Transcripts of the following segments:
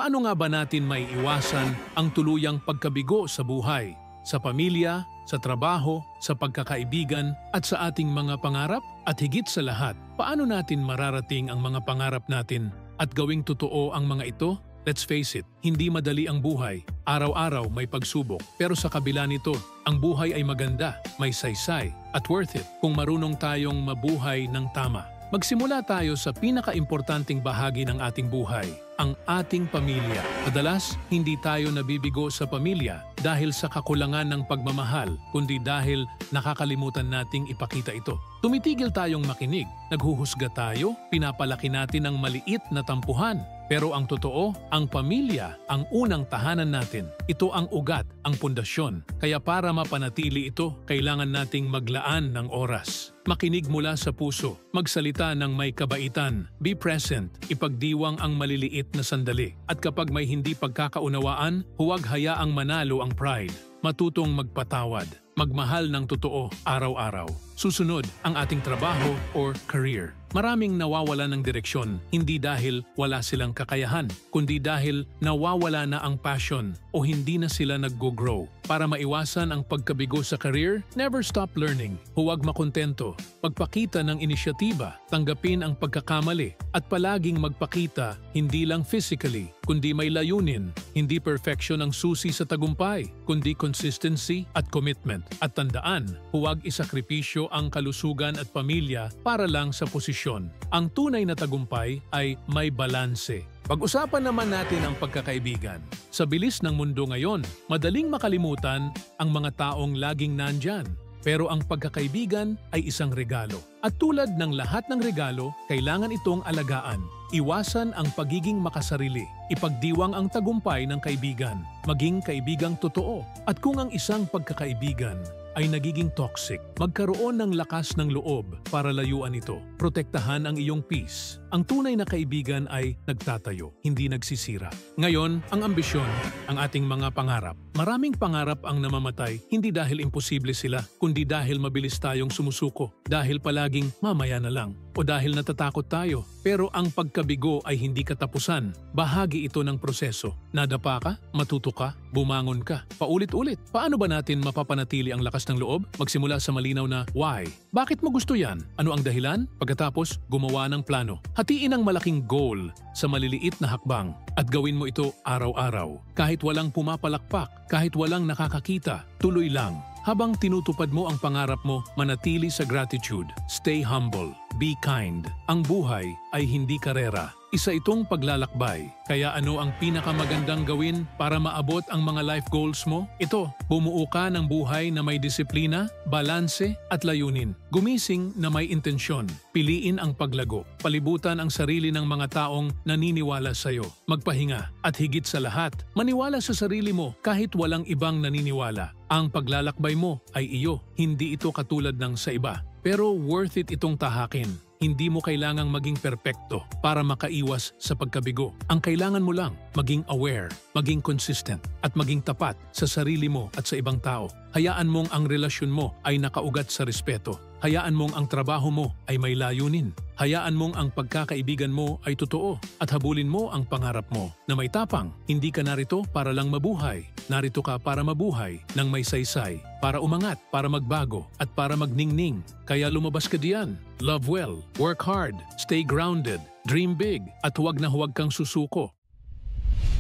Paano nga ba natin maiiwasan ang tuluyang pagkabigo sa buhay, sa pamilya, sa trabaho, sa pagkakaibigan at sa ating mga pangarap? At higit sa lahat, paano natin mararating ang mga pangarap natin at gawing totoo ang mga ito? Let's face it, hindi madali ang buhay. Araw-araw may pagsubok. Pero sa kabila nito, ang buhay ay maganda, may saysay at worth it kung marunong tayong mabuhay ng tama. Magsimula tayo sa pinaka-importanting bahagi ng ating buhay, ang ating pamilya. Madalas, hindi tayo nabibigo sa pamilya dahil sa kakulangan ng pagmamahal, kundi dahil nakakalimutan nating ipakita ito. Tumitigil tayong makinig, naghuhusga tayo, pinapalaki natin ang maliit na tampuhan. Pero ang totoo, ang pamilya ang unang tahanan natin. Ito ang ugat, ang pundasyon. Kaya para mapanatili ito, kailangan nating maglaan ng oras. Makinig mula sa puso, magsalita ng may kabaitan, be present, ipagdiwang ang maliliit na sandali. At kapag may hindi pagkakaunawaan, huwag hayaang manalo ang pride. Matutong magpatawad, magmahal ng totoo araw-araw. Susunod, ang ating trabaho or career. Maraming nawawala ng direksyon, hindi dahil wala silang kakayahan, kundi dahil nawawala na ang passion o hindi na sila nag-grow. Para maiwasan ang pagkabigo sa career, never stop learning. Huwag makontento, magpakita ng inisyatiba, tanggapin ang pagkakamali, at palaging magpakita hindi lang physically, kundi may layunin. Hindi perfection ang susi sa tagumpay, kundi consistency at commitment. At tandaan, huwag isakripisyo ang kalusugan at pamilya para lang sa posisyon. Ang tunay na tagumpay ay may balanse. Pag-usapan naman natin ang pagkakaibigan. Sa bilis ng mundo ngayon, madaling makalimutan ang mga taong laging nandyan. Pero ang pagkakaibigan ay isang regalo. At tulad ng lahat ng regalo, kailangan itong alagaan. Iwasan ang pagiging makasarili. Ipagdiwang ang tagumpay ng kaibigan. Maging kaibigang totoo. At kung ang isang pagkakaibigan ay nagiging toxic, magkaroon ng lakas ng loob para layuan ito. Protektahan ang iyong peace. Ang tunay na kaibigan ay nagtatayo, hindi nagsisira. Ngayon, ang ambisyon, ang ating mga pangarap. Maraming pangarap ang namamatay, hindi dahil imposible sila, kundi dahil mabilis tayong sumusuko, dahil palaging mamaya na lang, o dahil natatakot tayo. Pero ang pagkabigo ay hindi katapusan. Bahagi ito ng proseso. Nadapa ka, matuto ka, bumangon ka. Paulit-ulit. Paano ba natin mapapanatili ang lakas ng loob? Magsimula sa malinaw na why. Bakit mo gusto yan? Ano ang dahilan? Pagkatapos, gumawa ng plano. Hatiin ang malaking goal sa maliliit na hakbang at gawin mo ito araw-araw. Kahit walang pumapalakpak, kahit walang nakakakita, tuloy lang. Habang tinutupad mo ang pangarap mo, manatili sa gratitude. Stay humble. Be kind. Ang buhay ay hindi karera. Isa itong paglalakbay. Kaya ano ang pinakamagandang gawin para maabot ang mga life goals mo? Ito, bumuo ka ng buhay na may disiplina, balanse at layunin. Gumising na may intensyon. Piliin ang paglago. Palibutan ang sarili ng mga taong naniniwala sa iyo. Magpahinga. At higit sa lahat, maniwala sa sarili mo kahit walang ibang naniniwala. Ang paglalakbay mo ay iyo. Hindi ito katulad ng sa iba. Pero worth it itong tahakin. Hindi mo kailangang maging perpekto para makaiwas sa pagkabigo. Ang kailangan mo lang, maging aware, maging consistent, at maging tapat sa sarili mo at sa ibang tao. Hayaan mong ang relasyon mo ay nakaugat sa respeto. Hayaan mong ang trabaho mo ay may layunin. Hayaan mong ang pagkakaibigan mo ay totoo at habulin mo ang pangarap mo na may tapang. Hindi ka narito para lang mabuhay. Narito ka para mabuhay ng may saysay, para umangat, para magbago, at para magningning. Kaya lumabas ka diyan. Love well, work hard, stay grounded, dream big, at huwag na huwag kang susuko.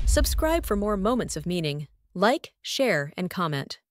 Subscribe for more moments of meaning. Like, share, and comment.